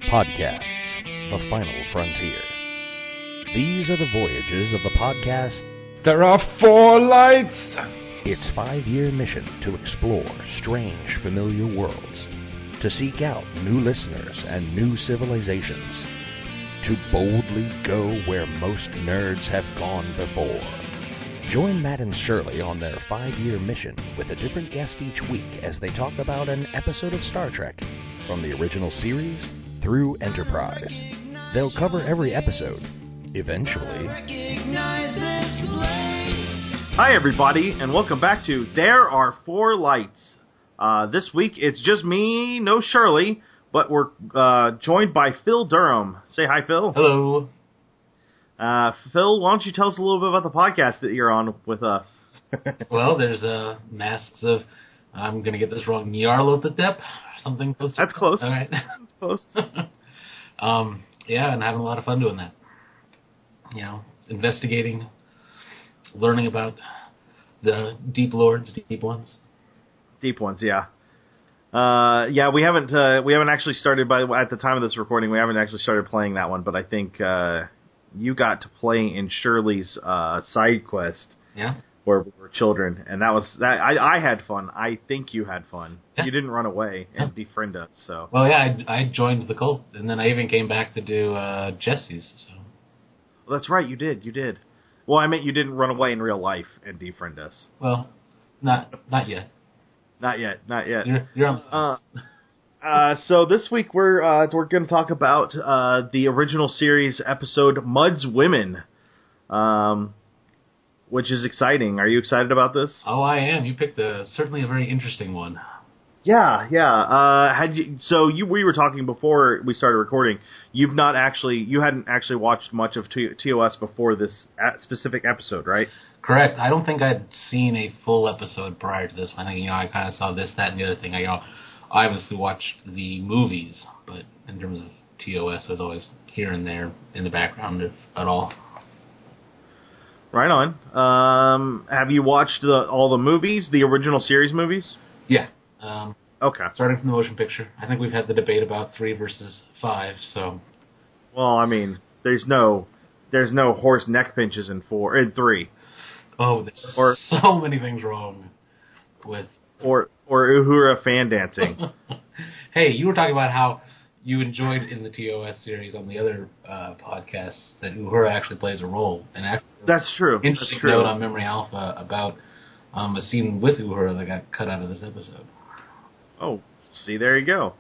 Podcasts, the final frontier. These are the voyages of the podcast. There are 4 lights! Its 5-year mission to explore strange, familiar worlds, to seek out new listeners and new civilizations, to boldly go where most nerds have gone before. Join Matt and Shirley on their 5-year mission with a different guest each week as they talk about an episode of Star Trek, from the original series through Enterprise. They'll cover every episode, eventually. Hi everybody, and welcome back to There Are 4 Lights. This week it's just me, no Shirley, but we're joined by Phil Durham. Say hi, Phil. Hello. Phil, why don't you tell us a little bit about the podcast that you're on with us? Well, there's Masks of, I'm going to get this wrong, Nyarlathotep, something close to That's close. All right. That's close. Yeah, and having a lot of fun doing that. You know, investigating, learning about the deep lords, deep ones. Deep ones, yeah. Yeah, we haven't actually started, at the time of this recording, we haven't actually started playing that one, but I think you got to play in Shirley's side quest. Yeah. Where we were children, and I had fun. I think you had fun. Yeah. You didn't run away and defriend us, so. Well, yeah, I joined the cult, and then I even came back to do Jesse's, so. Well, that's right, you did. Well, I meant you didn't run away in real life and defriend us. Well, not yet. Not yet. You're on the so this week we're going to talk about the original series episode Mud's Women, which is exciting. Are you excited about this? Oh, I am. You picked certainly a very interesting one. Yeah. We were talking before we started recording. You hadn't actually watched much of TOS before this specific episode, right? Correct. I don't think I'd seen a full episode prior to this one. I think, I kind of saw this, that, and the other thing. I obviously watched the movies, but in terms of TOS, I was always here and there in the background, if at all. Right on. Have you watched all the movies, the original series movies? Yeah. Okay. Starting from the motion picture. I think we've had the debate about 3 versus 5, so. Well, I mean, there's no horse neck pinches in 3. Oh, there's so many things wrong with. Or Uhura fan dancing. Hey, you were talking about how you enjoyed in the TOS series on the other podcasts that Uhura actually plays a role. And actually, that's true. Interesting note on Memory Alpha about a scene with Uhura that got cut out of this episode. Oh, see, there you go.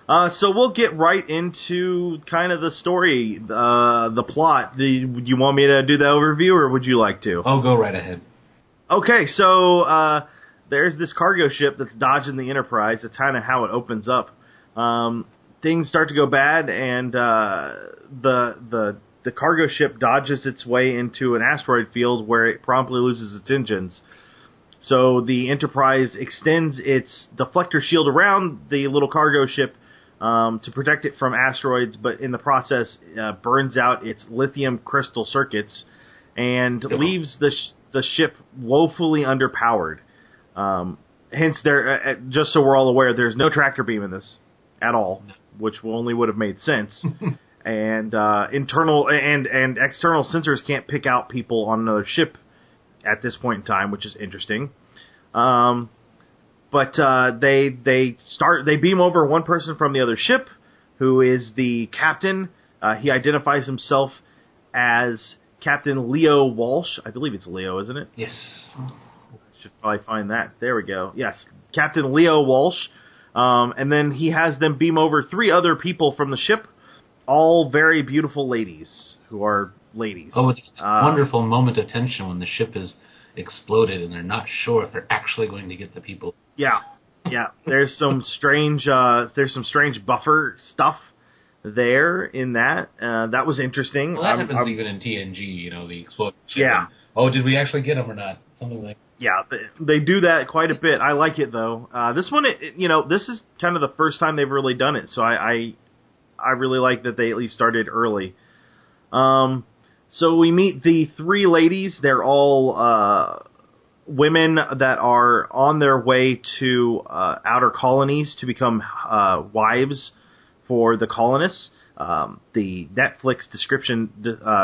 So we'll get right into kind of the story, the plot. Do you want me to do the overview, or would you like to? Oh, go right ahead. Okay, so there's this cargo ship that's dodging the Enterprise. That's kind of how it opens up. Things start to go bad, and the cargo ship dodges its way into an asteroid field where it promptly loses its engines. So the Enterprise extends its deflector shield around the little cargo ship to protect it from asteroids, but in the process burns out its lithium crystal circuits and leaves the ship woefully underpowered. Hence, just so we're all aware, there's no tractor beam in this at all, which only would have made sense. And internal and external sensors can't pick out people on another ship at this point in time, which is interesting. But they beam over one person from the other ship, who is the captain. He identifies himself as Captain Leo Walsh. I believe it's Leo, isn't it? Yes. Should probably find that. There we go. Yes, Captain Leo Walsh. And then he has them beam over 3 other people from the ship, all very beautiful ladies who are ladies. Oh, it's a wonderful moment of tension when the ship is exploded and they're not sure if they're actually going to get the people. Yeah. There's some strange buffer stuff there in that. That was interesting. Well, that happens even in TNG, the explosion. Yeah. Oh, did we actually get them or not? Something like. Yeah, they do that quite a bit. I like it though. This one, this is kind of the first time they've really done it, so I really like that they at least started early. So we meet the 3 ladies. They're all women that are on their way to outer colonies to become wives for the colonists. The Netflix description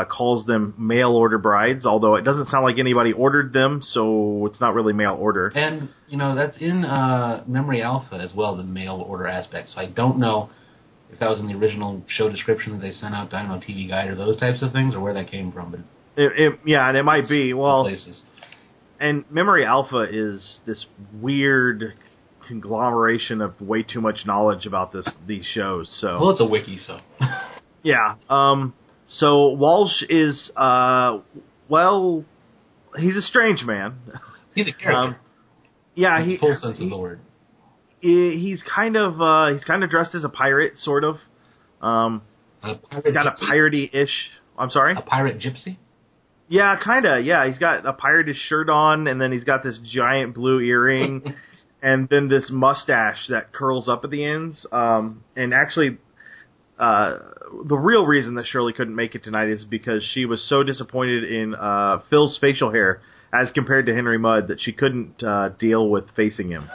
calls them mail order brides, although it doesn't sound like anybody ordered them, so it's not really mail order. And, that's in Memory Alpha as well, the mail order aspect. So I don't know if that was in the original show description that they sent out, I don't know, TV Guide or those types of things, or where that came from. But and it might be. Well, places. And Memory Alpha is this weird conglomeration of way too much knowledge about these shows. So well, it's a wiki, so yeah. So Walsh is he's a strange man. He's a character. Yeah, in the full sense of the word. He's kind of dressed as a pirate, sort of. He's got a piratey-ish. I'm sorry. A pirate gypsy. Yeah, kind of. Yeah, he's got a pirated shirt on, and then he's got this giant blue earring, and then this mustache that curls up at the ends. And actually, the real reason that Shirley couldn't make it tonight is because she was so disappointed in Phil's facial hair as compared to Henry Mudd that she couldn't deal with facing him,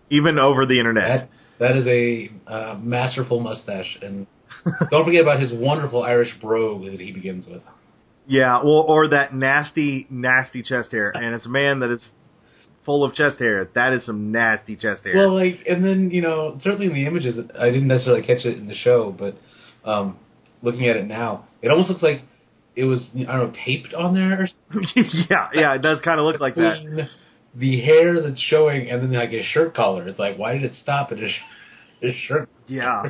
even over the internet. That is a masterful mustache, and don't forget about his wonderful Irish brogue that he begins with. Yeah, well, or that nasty, nasty chest hair. And as a man that is full of chest hair, that is some nasty chest hair. Well, and then, certainly in the images, I didn't necessarily catch it in the show, but looking at it now, it almost looks like it was, taped on there or something. yeah, it does kind of look like that. The hair that's showing and then, his shirt collar. It's like, why did it stop at his shirt? Yeah.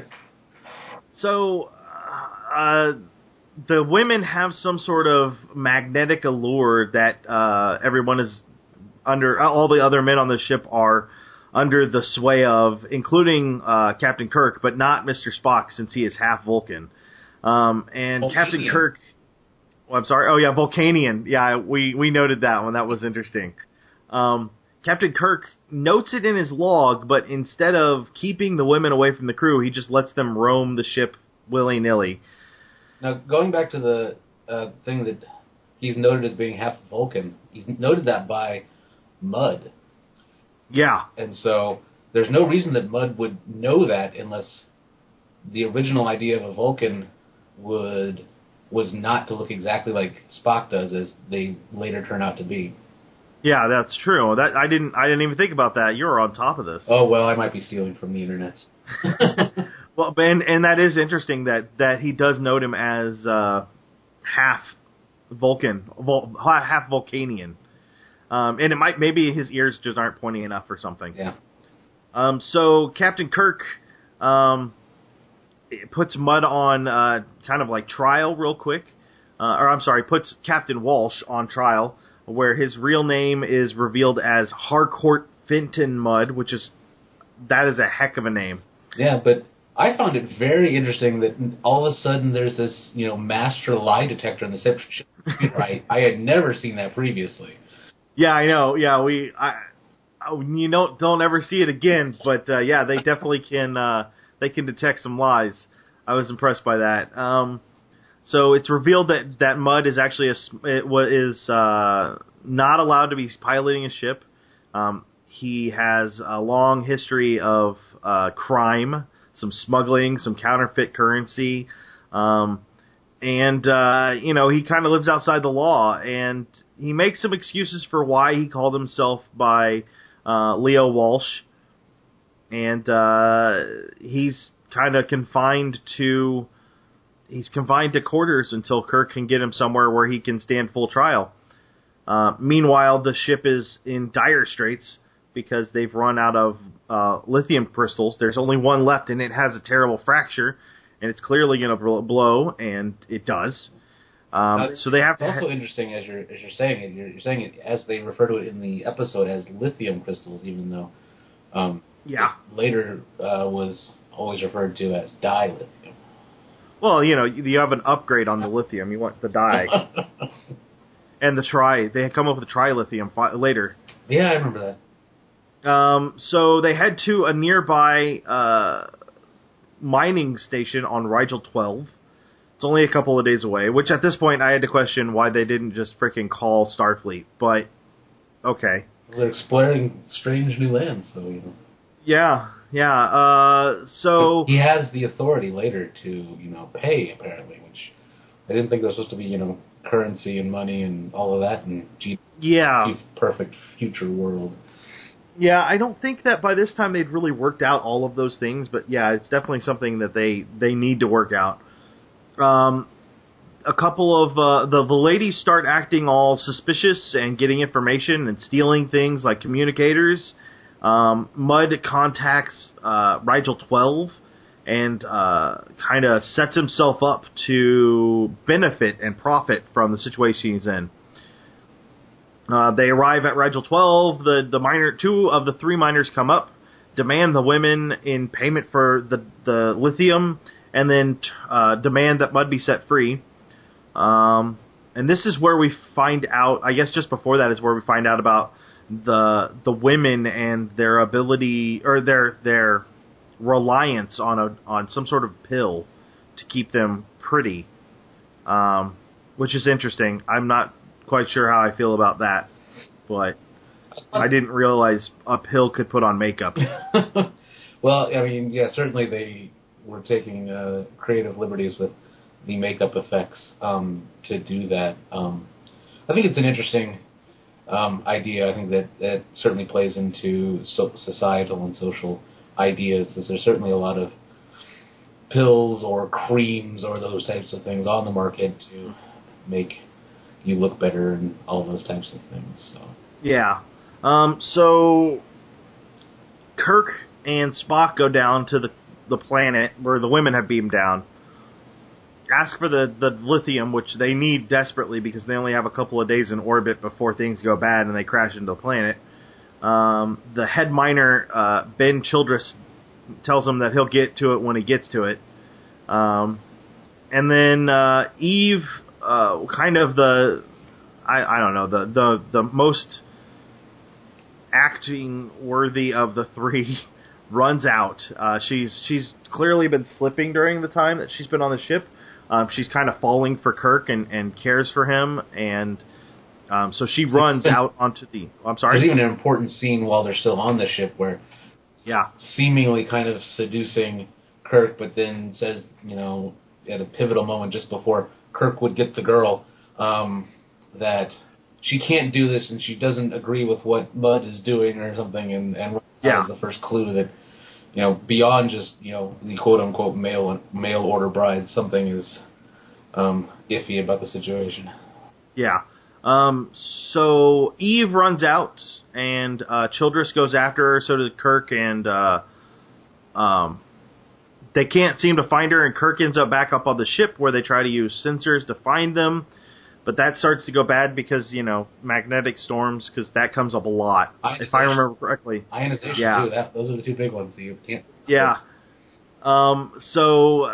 So, the women have some sort of magnetic allure that everyone is under, all the other men on the ship are under the sway of, including Captain Kirk, but not Mr. Spock since he is half Vulcan. And Vulcanian. Captain Kirk, I'm sorry, oh yeah, Vulcanian. Yeah, we noted that one. That was interesting. Captain Kirk notes it in his log, but instead of keeping the women away from the crew, he just lets them roam the ship willy-nilly. Now, going back to the thing that he's noted as being half Vulcan, he's noted that by Mudd. Yeah. And so there's no reason that Mudd would know that unless the original idea of a Vulcan was not to look exactly like Spock does, as they later turn out to be. Yeah, that's true. That I didn't even think about that. You're on top of this. Oh, well, I might be stealing from the internet. Well, and that is interesting that he does note him as half Vulcan, half Vulcanian, and it maybe his ears just aren't pointy enough or something. Yeah. So Captain Kirk puts Mudd on kind of like trial real quick, puts Captain Walsh on trial, where his real name is revealed as Harcourt Fenton Mudd, that is a heck of a name. Yeah, but I found it very interesting that all of a sudden there's this, master lie detector in the ship. Right? I had never seen that previously. Yeah, I know. Yeah, don't ever see it again. But yeah, they definitely can. They can detect some lies. I was impressed by that. So it's revealed that Mudd is actually not allowed to be piloting a ship. He has a long history of crime. Some smuggling, some counterfeit currency, and he kind of lives outside the law, and he makes some excuses for why he called himself by Leo Walsh, and he's kind of confined to quarters until Kirk can get him somewhere where he can stand full trial. Meanwhile, the ship is in dire straits because they've run out of lithium crystals. There's only one left, and it has a terrible fracture, and it's clearly going to blow, and it does. So they have to. It's also interesting as you're saying it. You're saying it as they refer to it in the episode as lithium crystals, even though it later was always referred to as dilithium. Well, you have an upgrade on the lithium. You want the di. And the tri. They come up with the trilithium later. Yeah, I remember that. So they head to a nearby mining station on Rigel 12. It's only a couple of days away, which at this point I had to question why they didn't just freaking call Starfleet. But Okay. They're exploring strange new lands, so, you know. Yeah. So he has the authority later to, you know, pay, apparently, which I didn't think there was supposed to be, you know, currency and money and all of that in perfect future world. Yeah, I don't think that by this time they'd really worked out all of those things, but yeah, it's definitely something that they need to work out. A couple of the ladies start acting all suspicious and getting information and stealing things like communicators. Mud contacts Rigel 12 and kind of sets himself up to benefit and profit from the situation he's in. They arrive at Rigel 12. Two of the three miners come up, demand the women in payment for the lithium, and then demand that Mud be set free. And this is where we find out, I guess just before that is where we find out about the women and their ability, or their reliance on some sort of pill to keep them pretty, which is interesting. I'm not quite sure how I feel about that, but I didn't realize a pill could put on makeup. Well, I mean, yeah, certainly they were taking creative liberties with the makeup effects to do that. I think it's an interesting idea. I think that certainly plays into societal and social ideas. There's certainly a lot of pills or creams or those types of things on the market to make you look better and all those types of things. So yeah. So Kirk and Spock go down to the planet where the women have beamed down, ask for the lithium, which they need desperately because they only have a couple of days in orbit before things go bad and they crash into the planet. The head miner, Ben Childress, tells him that he'll get to it when he gets to it. And then Eve, kind of the most acting worthy of the three, runs out. She's clearly been slipping during the time that she's been on the ship. She's kind of falling for Kirk and cares for him, and so she runs out onto the... I'm sorry? There's even an important scene while they're still on the ship where seemingly kind of seducing Kirk, but then says, you know, at a pivotal moment just before Kirk would get the girl, that she can't do this and she doesn't agree with what Mud is doing or something, and that was the first clue that, you know, beyond just, you know, the quote-unquote mail order bride, something is iffy about the situation. Yeah. So Eve runs out, and Childress goes after her, so does Kirk, and they can't seem to find her, and Kirk ends up back up on the ship where they try to use sensors to find them, but that starts to go bad because, you know, magnetic storms, because that comes up a lot, if I remember correctly. Ionization, too. Those are the two big ones that you can't... Yeah. So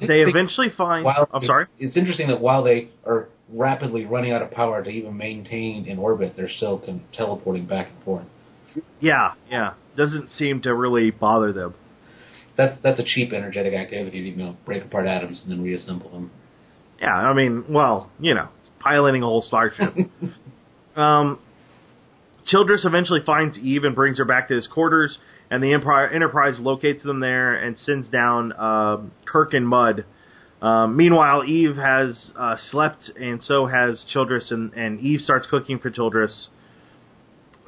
they eventually find... I'm sorry? It's interesting that while they are rapidly running out of power to even maintain in orbit, they're still teleporting back and forth. Yeah. Doesn't seem to really bother them. That's a cheap energetic activity, you know, break apart atoms and then reassemble them. Yeah, I mean, well, you know, piloting a whole starship. Childress eventually finds Eve and brings her back to his quarters, and the Enterprise locates them there and sends down Kirk and Mud. Meanwhile, Eve has slept, and so has Childress, and Eve starts cooking for Childress.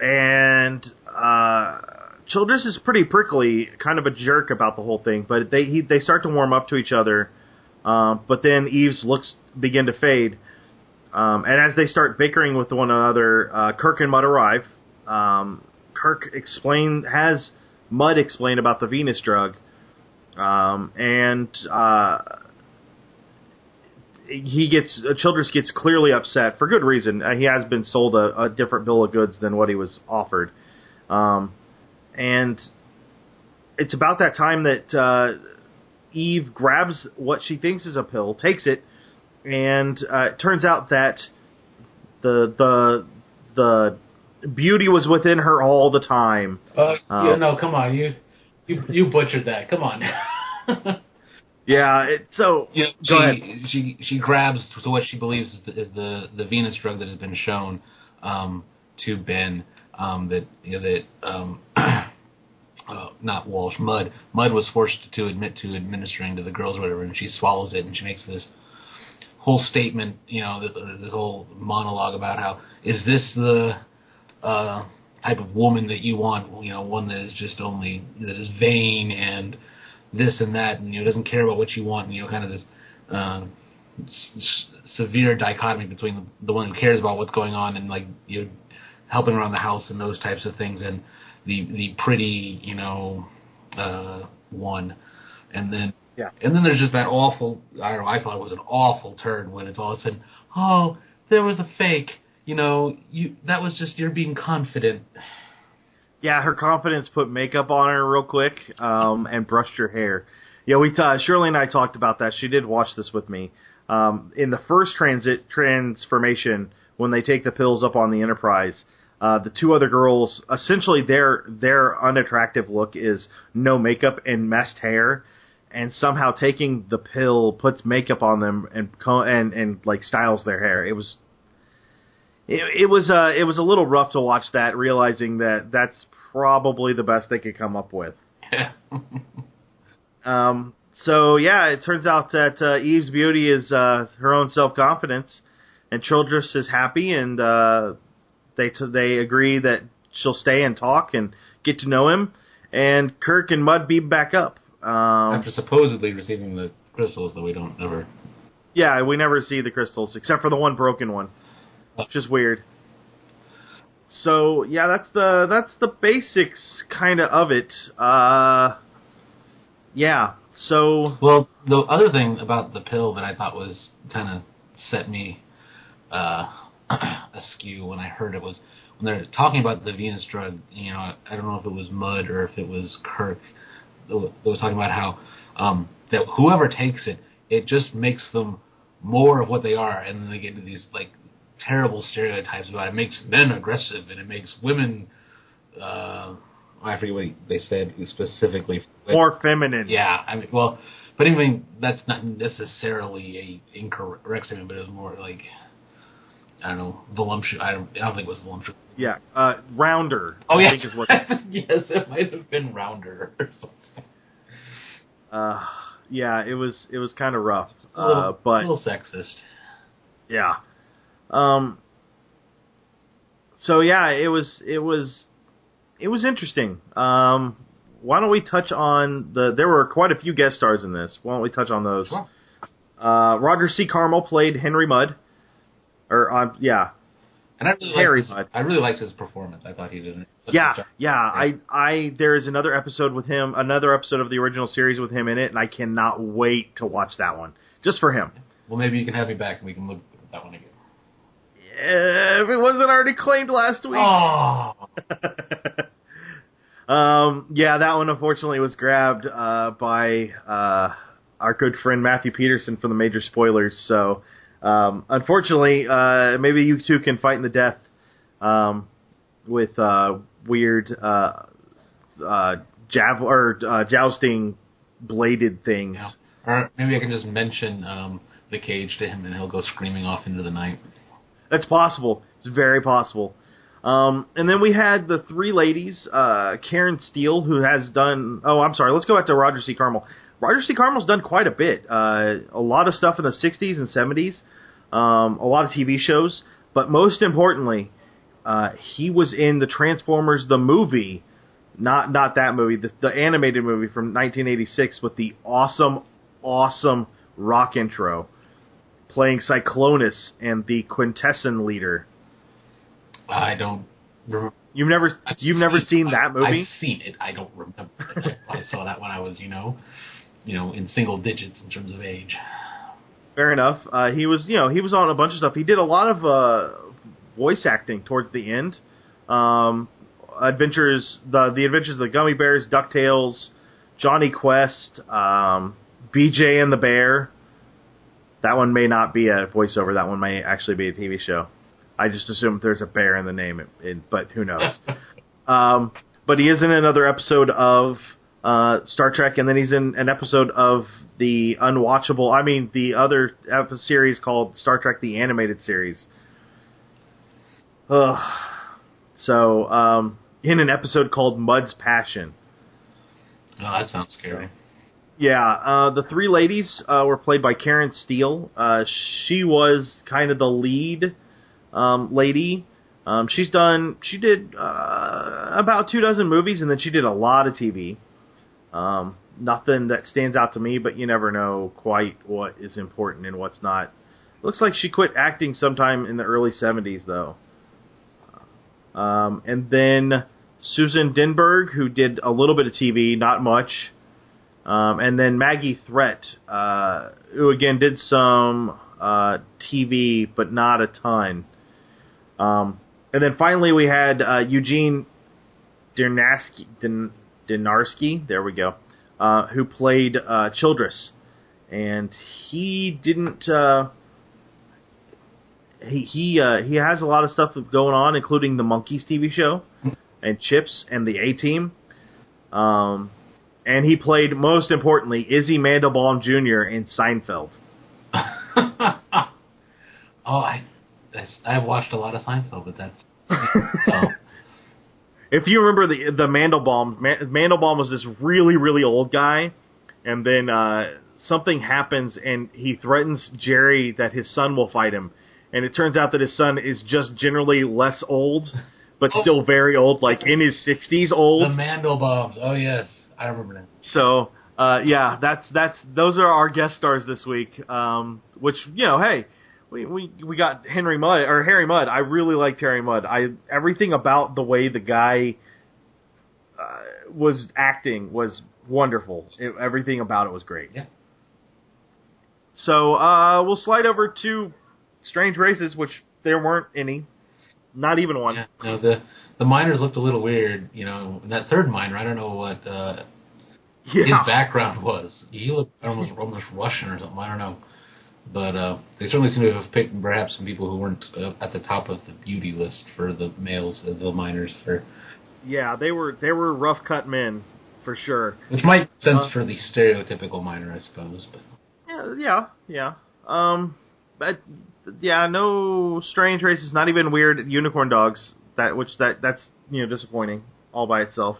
And Childress is pretty prickly, kind of a jerk about the whole thing, but they start to warm up to each other. But then Eve's looks begin to fade. And as they start bickering with one another, Kirk and Mud arrive. Kirk has Mud explain about the Venus drug. Childress gets clearly upset, for good reason. He has been sold a different bill of goods than what he was offered. And it's about that time that Eve grabs what she thinks is a pill, takes it, and it turns out that the beauty was within her all the time. No, come on, you butchered that. Come on. Yeah, go ahead. She grabs to what she believes is the Venus drug that has been shown to Ben that not Walsh, Mudd was forced to admit to administering to the girls or whatever, and she swallows it and she makes this whole statement, this whole monologue about how, is this the type of woman that you want, one that is just only, that is vain and this and that, and doesn't care about what you want, and kind of this severe dichotomy between the one who cares about what's going on and helping around the house and those types of things, and the pretty one, and then there's just that awful, I thought it was an awful turn when it's all of a sudden, oh, there was a fake, that was just, you're being confident. Yeah, her confidence put makeup on her real quick, and brushed her hair. Yeah, Shirley and I talked about that. She did watch this with me. In the first transformation, when they take the pills up on the Enterprise, the two other girls, essentially their unattractive look is no makeup and messed hair, and somehow taking the pill puts makeup on them and styles their hair. It was a little rough to watch that, realizing that that's probably the best they could come up with. So yeah, it turns out that Eve's beauty is her own self-confidence, and Childress is happy, and they agree that she'll stay and talk and get to know him, and Kirk and Mudd beam back up. After supposedly receiving the crystals that we don't ever... Yeah, we never see the crystals, except for the one broken one. Which is weird. So yeah, that's the basics kind of it. Yeah. So well, the other thing about the pill that I thought was kind of set me askew when I heard it was when they're talking about the Venus drug. I don't know if it was Mudd or if it was Kirk that was talking about how that whoever takes it, it just makes them more of what they are, and then they get into these terrible stereotypes about it. It makes men aggressive, and it makes women, I forget what they said specifically. More feminine. Yeah, but anyway, that's not necessarily a incorrect statement, but it was more I don't know, voluptuous. I don't think it was voluptuous. Yeah, rounder. Oh, I yes. think is what yes, it might have been rounder or something. Yeah, it was kind of rough, but a little sexist. Yeah. So yeah, it was interesting. Why don't we touch on there were quite a few guest stars in this. Why don't we touch on those? Sure. Roger C. Carmel played Henry Mudd. Yeah. And I really liked his performance. I thought he did. Yeah. There is another episode with him, another episode of the original series with him in it, and I cannot wait to watch that one just for him. Well, maybe you can have me back and we can look at that one again. If it wasn't already claimed last week. Oh. Yeah, that one unfortunately was grabbed by our good friend Matthew Peterson from the Major Spoilers. So, unfortunately, maybe you two can fight in the death with weird jousting bladed things. Yeah. Or maybe I can just mention the cage to him and he'll go screaming off into the night. That's possible. It's very possible. And then we had the three ladies, Karen Steele, who has done... Oh, I'm sorry. Let's go back to Roger C. Carmel. Roger C. Carmel's done quite a bit. A lot of stuff in the 60s and 70s. A lot of TV shows. But most importantly, he was in the Transformers, the movie. Not that movie. The animated movie from 1986 with the awesome rock intro. Playing Cyclonus and the Quintesson leader. I don't remember. You've never seen that movie? I've seen it. I don't remember it. I saw that when I was, in single digits in terms of age. Fair enough. He was on a bunch of stuff. He did a lot of voice acting towards the end. The Adventures of the Gummy Bears, DuckTales, Johnny Quest, BJ and the Bear. That one may not be a voiceover. That one may actually be a TV show. I just assume there's a bear in the name, but who knows? But he is in another episode of Star Trek, and then he's in an episode of the the other series called Star Trek: The Animated Series. Ugh. So, in an episode called Mud's Passion. Oh, that sounds scary. Yeah, the three ladies were played by Karen Steele. She was kind of the lead lady. She did about 24 movies, and then she did a lot of TV. Nothing that stands out to me, but you never know quite what is important and what's not. Looks like she quit acting sometime in the early 70s, though. And then Susan Denberg, who did a little bit of TV, not much. And then Maggie Threat, who again did some TV, but not a ton. And then finally we had Eugene Dynarski, there we go, who played Childress. And he didn't... He has a lot of stuff going on, including the Monkees TV show, and Chips, and the A-Team. And he played, most importantly, Izzy Mandelbaum Jr. in Seinfeld. I've watched a lot of Seinfeld, but that's... If you remember the Mandelbaum, Mandelbaum was this really, really old guy, and then something happens, and he threatens Jerry that his son will fight him. And it turns out that his son is just generally less old, but still very old, like in his 60s old. The Mandelbaums. Oh, yes. I remember that. So, yeah, those are our guest stars this week. Which, you know, hey, we got Harry Mudd. I really liked Harry Mudd. Everything about the way the guy was acting was wonderful. Everything about it was great. Yeah. So, we'll slide over to Strange Races, which there weren't any. Not even one. Yeah, no, the miners looked a little weird, you know. That third miner, I don't know what his background was. He looked almost Russian or something, I don't know. But they certainly seem to have picked perhaps some people who weren't at the top of the beauty list for the males, the miners. Yeah, they were rough-cut men, for sure. Which might make sense for the stereotypical miner, I suppose. But Yeah. But yeah, no Strange Races, not even weird unicorn dogs. That's you know, disappointing all by itself.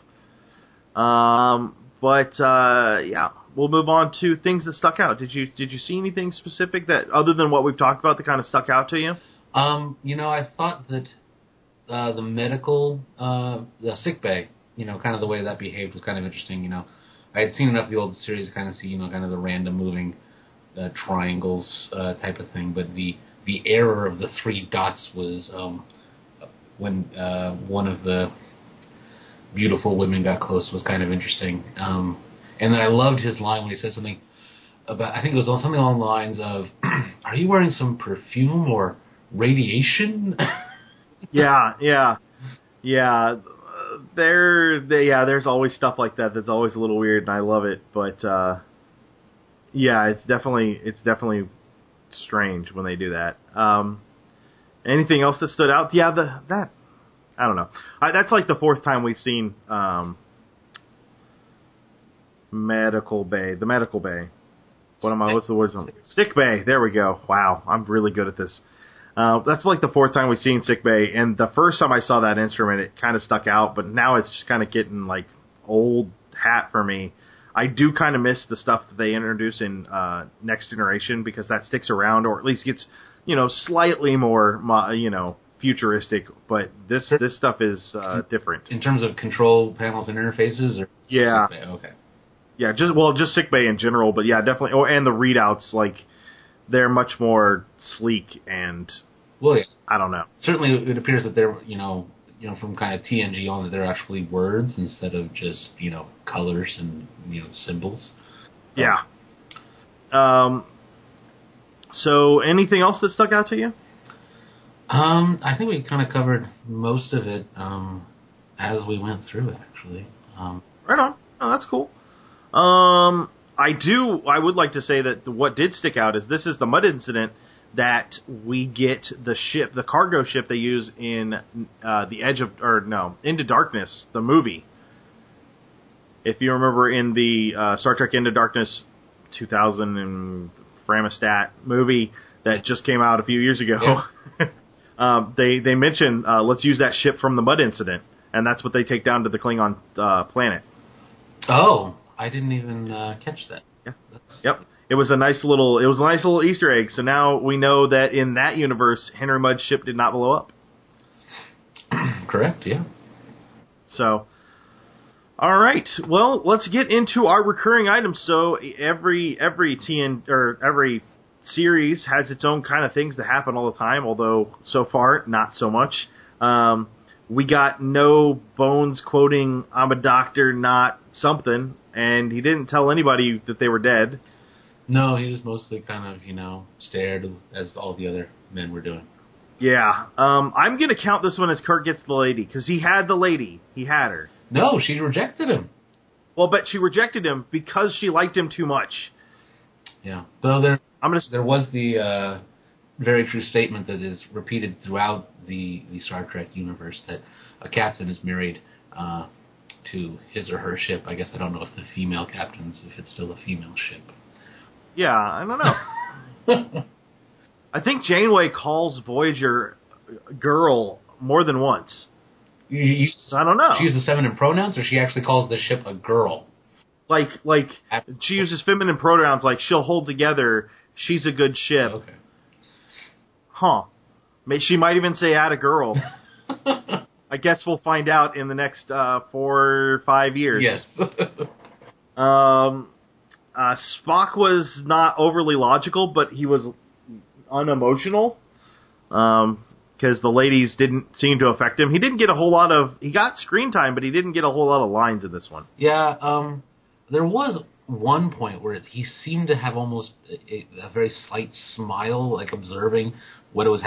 But yeah, we'll move on to things that stuck out. Did you see anything specific that, other than what we've talked about, that kind of stuck out to you? You know, I thought that the medical, the sick bay, you know, kind of the way that behaved was kind of interesting. You know, I had seen enough of the old series to kind of see, you know, kind of the random moving triangles type of thing, but the error of the 3 dots was when one of the beautiful women got close was kind of interesting. And then I loved his line when he said something about, I think it was something along the lines of, "Are you wearing some perfume or radiation?" Yeah. There's always stuff like that that's always a little weird, and I love it, but yeah, it's definitely strange when they do that. Anything else that stood out? Yeah, that I don't know. That's like the 4th time we've seen Medical Bay. The Medical Bay. What's the word? Sick Bay. There we go. Wow, I'm really good at this. That's like the 4th time we've seen Sick Bay, and the first time I saw that instrument, it kind of stuck out, but now it's just kind of getting like old hat for me. I do kind of miss the stuff that they introduce in Next Generation, because that sticks around, or at least gets, you know, slightly more, you know, futuristic. But this stuff is different in terms of control panels and interfaces. Or yeah, Sick Bay? Okay. Yeah, just Sick Bay in general, but yeah, definitely. Oh, and the readouts, like, they're much more sleek and, well, yeah. I don't know. Certainly, it appears that they're, you know, from kind of TNG on, that they're actually words instead of just, you know, colors and, you know, symbols. Yeah. So, anything else that stuck out to you? I think we kind of covered most of it as we went through it, actually. Right on. Oh, that's cool. I would like to say that what did stick out is this is the Mud incident that we get the cargo ship they use in Into Darkness, the movie. If you remember in the Star Trek Into Darkness 2000 and Framistat movie that just came out a few years ago, they mention let's use that ship from the Mud incident, and that's what they take down to the Klingon planet. Oh, I didn't even catch that. Yeah. Yep. It was a nice little Easter egg. So now we know that in that universe, Henry Mudd's ship did not blow up. Correct. Yeah. So, all right. Well, let's get into our recurring items. So every series has its own kind of things that happen all the time. Although so far, not so much. We got no Bones quoting "I'm a doctor, not something," and he didn't tell anybody that they were dead. No, he just mostly kind of, stared as all the other men were doing. Yeah. I'm going to count this one as Kirk gets the lady, because he had the lady. He had her. No, she rejected him. Well, but she rejected him because she liked him too much. Yeah. So there was the very true statement that is repeated throughout the Star Trek universe that a captain is married to his or her ship. I guess I don't know if the female captains, if it's still a female ship. Yeah, I don't know. I think calls Voyager girl more than once. I don't know. She uses feminine pronouns, or she actually calls the ship a girl? Like she uses feminine pronouns, like she'll hold together, she's a good ship. Okay. Huh. She might even say add a girl. I guess we'll find out in the next 4 or 5 years. Yes. Spock was not overly logical, but he was unemotional. Because the ladies didn't seem to affect him. He didn't get he got screen time, but he didn't get a whole lot of lines in this one. Yeah, there was one point where he seemed to have almost a very slight smile, like observing what it was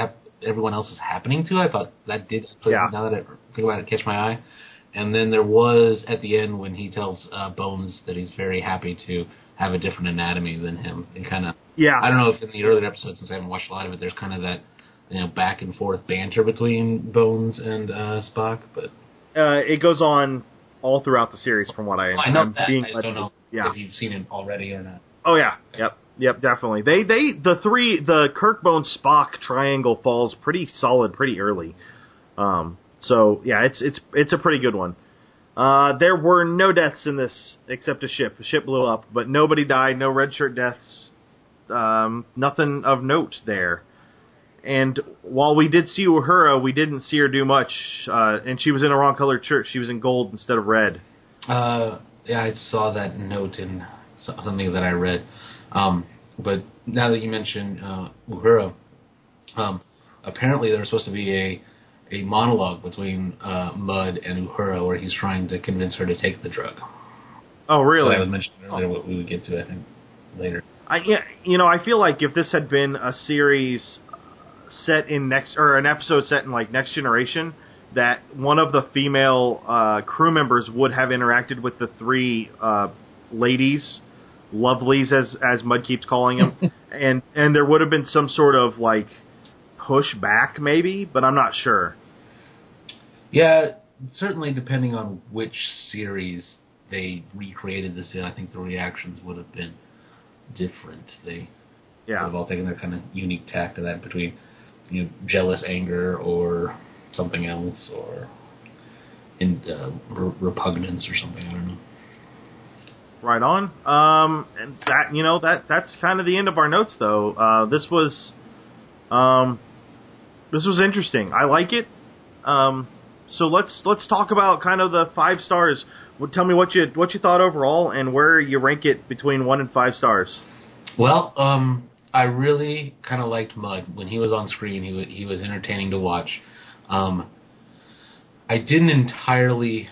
everyone else was happening to. I thought that did, now that I think about it, catch my eye. And then there was, at the end, when he tells Bones that he's very happy to have a different anatomy than him. And kind of, I don't know if in the earlier episodes, since I haven't watched a lot of it, there's kind of that, back and forth banter between Bones and Spock, but it goes on all throughout the series, from what I know that. I just don't know if you've seen it already or not. Oh yeah, yep, definitely. The Kirk Bones Spock triangle falls pretty solid, pretty early. So yeah, it's a pretty good one. There were no deaths in this except a ship. The ship blew up, but nobody died. No red shirt deaths. Nothing of note there. And while we did see Uhura, we didn't see her do much. And she was in a wrong colored shirt. She was in gold instead of red. Yeah, I saw that note in something that I read. But now that you mentioned Uhura, apparently there's supposed to be a monologue between Mudd and Uhura where he's trying to convince her to take the drug. Oh, really? So I was mentioning earlier what we would get to, I think, later. I feel like if this had been a series set in an episode set in like Next Generation, that one of the female crew members would have interacted with the 3 ladies, lovelies as Mudd keeps calling them, and there would have been some sort of like push back maybe, but I'm not sure. Yeah, certainly depending on which series they recreated this in, I think the reactions would have been different. They would have all taken their kind of unique tack to that, between jealous anger or something else, or repugnance or something. I don't know. Right on. And that that's kind of the end of our notes, though. This was interesting. I like it. So let's talk about kind of the 5 stars. Tell me what you thought overall, and where you rank it between 1 and 5 stars. Well, I really kind of liked Mudd when he was on screen. He was entertaining to watch. I didn't entirely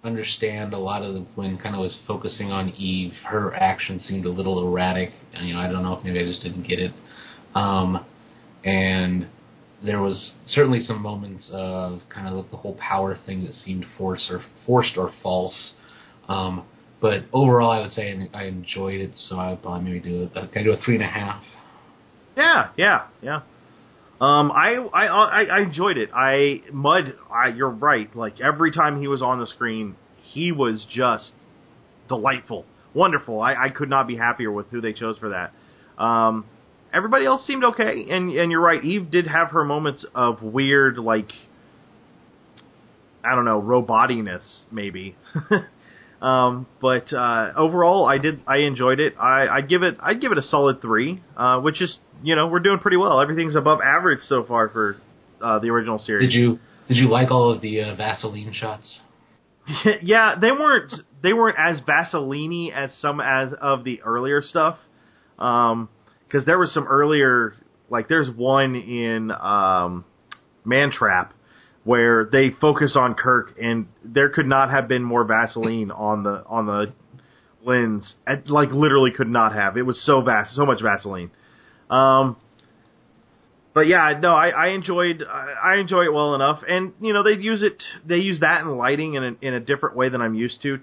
understand a lot of when kind of was focusing on Eve. Her action seemed a little erratic, and I don't know if maybe I just didn't get it. And there was certainly some moments of kind of the whole power thing that seemed forced or false. But overall, I would say I enjoyed it, so I would probably maybe can I do a 3.5? Yeah. I enjoyed it. Mudd, you're right. Like, every time he was on the screen, he was just delightful, wonderful. I could not be happier with who they chose for that. everybody else seemed okay. And you're right, Eve did have her moments of weird, like, I don't know, robotiness, maybe. But overall, I enjoyed it. I'd give it a solid 3, which is, we're doing pretty well. Everything's above average so far for the original series. Did you like all of the Vaseline shots? Yeah, they weren't as Vaseline-y as some of the earlier stuff. Because there was some earlier, like there's one in Man Trap where they focus on Kirk, and there could not have been more Vaseline on the lens. Like literally could not have. It was so much Vaseline. But yeah, no, I enjoy it well enough, and they use that in lighting in a different way than I'm used to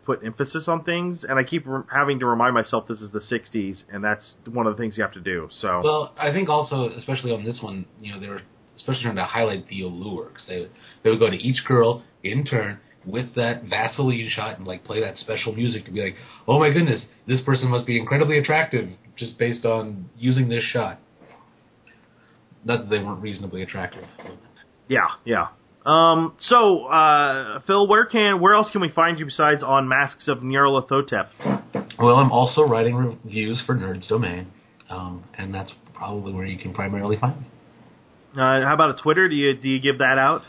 put emphasis on things, and I keep having to remind myself this is the 60s, and that's one of the things you have to do. So, well, I think also, especially on this one, they were especially trying to highlight the allure, because they would go to each girl in turn with that Vaseline shot and like play that special music to be like, oh my goodness, this person must be incredibly attractive just based on using this shot. Not that they weren't reasonably attractive. Yeah. So, Phil, where else can we find you besides on Masks of Nyarlathotep? Well, I'm also writing reviews for Nerds Domain, and that's probably where you can primarily find me. How about a Twitter? Do you give that out?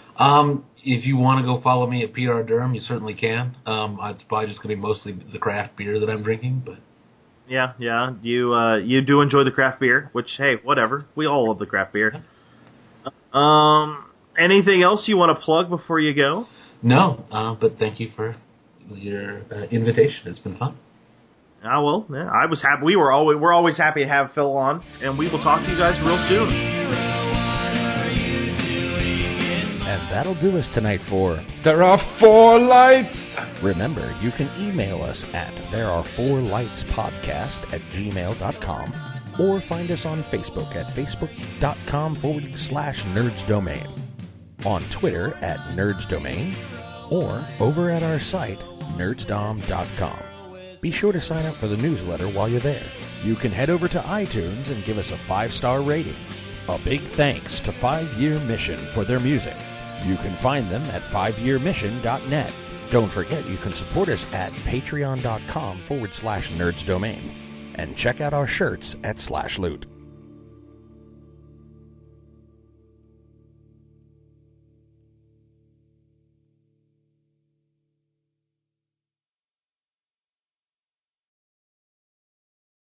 If you want to go follow me at PR Durham, you certainly can. It's probably just going to be mostly the craft beer that I'm drinking, but. Yeah. You do enjoy the craft beer, which, hey, whatever. We all love the craft beer. Anything else you want to plug before you go? No, but thank you for your invitation. It's been fun. Well, yeah, I was happy. We're always happy to have Phil on, and we will talk to you guys real soon. And that'll do us tonight for There Are Four Lights. Remember, you can email us at therearefourlightspodcast@gmail.com or find us on Facebook at facebook.com/nerdsdomain, on Twitter at nerdsdomain, or over at our site, nerdsdom.com. Be sure to sign up for the newsletter while you're there. You can head over to iTunes and give us a 5-star rating. A big thanks to 5 Year Mission for their music. You can find them at 5yearmission.net. Don't forget you can support us at patreon.com/nerdsdomain. And check out our shirts at /loot.